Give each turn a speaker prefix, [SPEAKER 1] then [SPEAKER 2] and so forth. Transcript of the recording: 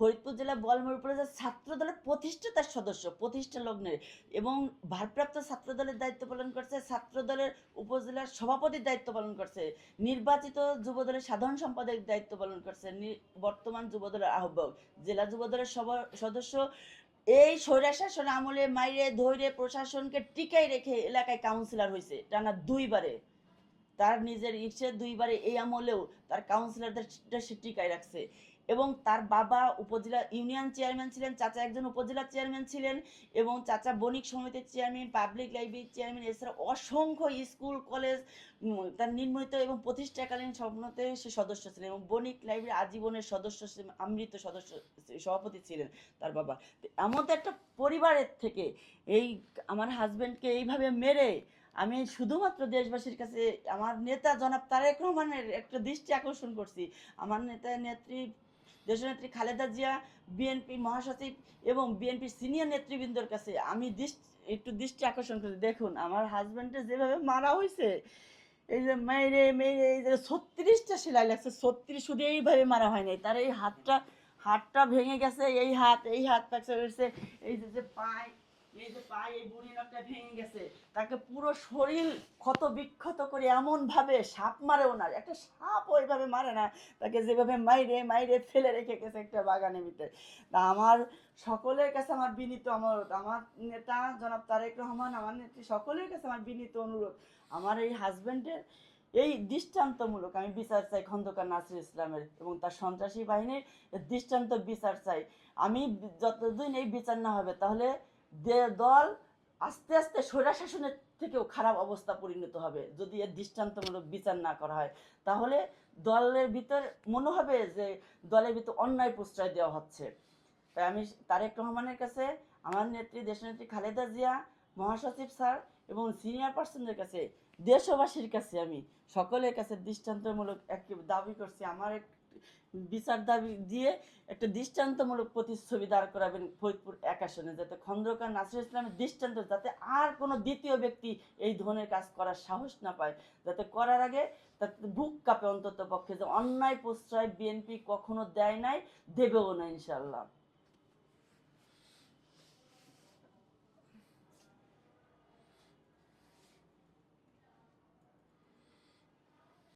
[SPEAKER 1] ফরিদপুর জেলা বলমুর উপজেলা ছাত্র দলের প্রতিষ্ঠাতা সদস্য, প্রতিষ্ঠা লগ্নের, এবং ভারপ্রাপ্ত ছাত্র দলের দায়িত্ব পালন করছে, ছাত্র দলের উপজেলার সভাপতির দায়িত্ব পালন করছে, নির্বাচিত যুব দলের সাধারণ সম্পাদক দায়িত্ব পালন করছে, বর্তমান যুব দলের আহ্বায়ক, জেলা যুব দলের সদস্য। এই স্বৈরাশাসন আমলে মাইরে ধৈরে প্রশাসনকে টিকাই রেখে এলাকায় কাউন্সিলর হয়েছে টানা দুইবারে। তার নিজের ইচ্ছে দুইবারে এই আমলেও তার কাউন্সিলরদের সে টিকায় রাখছে। এবং তার বাবা উপজেলা ইউনিয়ন চেয়ারম্যান ছিলেন, চাচা একজন উপজেলা চেয়ারম্যান ছিলেন, এবং চাচা বণিক সমিতির চেয়ারম্যান, পাবলিক লাইব্রেরির চেয়ারম্যান, এছাড়া অসংখ্য স্কুল কলেজ তার নির্মিত এবং প্রতিষ্ঠাকালীন স্বপ্নতে সে সদস্য ছিলেন, এবং বণিক লাইব্রেরি আজীবনের সদস্য, আমৃত সদস্য, সভাপতি ছিলেন তার বাবা। এমন একটা পরিবারের থেকে এই আমার হাজব্যান্ডকে এইভাবে মেরে আমি শুধুমাত্র দেশবাসীর কাছে আমার নেতা জনাব তারেক রহমানের একটা দৃষ্টি আকর্ষণ করছি। আমার নেত্রী দেশনেত্রী খালেদা জিয়া, বিএনপি মহাসচিব এবং বিএনপির সিনিয়র নেতৃবৃন্দর কাছে আমি একটু দৃষ্টি আকর্ষণ করছি। দেখুন আমার হাজব্যান্ডের যেভাবে মারা হয়েছে, এই যে মেরে মেরে এই যে 36টা সেলাই লাগছে, 36, শুধু এইভাবে মারা হয় নাই, তার এই হাতটা ভেঙে গেছে, এই হাত ফ্র্যাকচার হয়েছে, এই যে পায়ে, এই বুড়ি নখটা ভেঙে গেছে, তাকে পুরো শরীর ক্ষত বিক্ষত করে এমন ভাবে সাপ মারে, ওনার একটা সাপ ওইভাবে মারে না, তাকে যেভাবে মাইরে মাইরে ফেলে রেখে গেছে একটা বাগানের ভিতরে। তা আমার সকলের কাছে আমার বিনীত অনুরোধ, আমার নেতা জনাব তারেক রহমান, আমার নেত্রী, সকলের কাছে আমার বিনীত অনুরোধ, আমার এই হাজব্যান্ডের এই দৃষ্টান্তমূলক আমি বিচার চাই খন্দকার নাসির ইসলামের এবং তার সন্ত্রাসী বাহিনীর দৃষ্টান্ত বিচার চাই। আমি যতদিন এই বিচার না হবে, তাহলে দল আস্তে আস্তে স্বৈরশাসনের থেকেও খারাপ অবস্থা পরিণত হবে। যদি এর দৃষ্টান্তমূলক বিচার না করা হয়, তাহলে দলের ভিতর মনে হবে যে দলের ভিতর অন্যায় প্রশ্রয় দেওয়া হচ্ছে। তাই আমি তারেক রহমানের কাছে, আমার নেত্রী দেশনেত্রী খালেদা জিয়া, মহাসচিব স্যার এবং সিনিয়র পার্সনদের কাছে, দেশবাসীর কাছে আমি সকলের কাছে দৃষ্টান্তমূলক এক দাবি করছি, আমার বিচার দাবি দিয়ে একটা দৃষ্টান্তমূলক প্রতিচ্ছবি দাঁড় করাবেন ফরিদপুর 1 আসনে, যাতে খন্দকার নাসির ইসলামের দৃষ্টান্ত, যাতে আর কোনো দ্বিতীয় ব্যক্তি এই ধরনের কাজ করার সাহস না পায়, যাতে করার আগে তার বুক কাঁপে অন্তত পক্ষে, যে অন্যায় প্রশ্রয় বিএনপি কখনো দেয় নাই, দেবেও না ইনশাল্লাহ।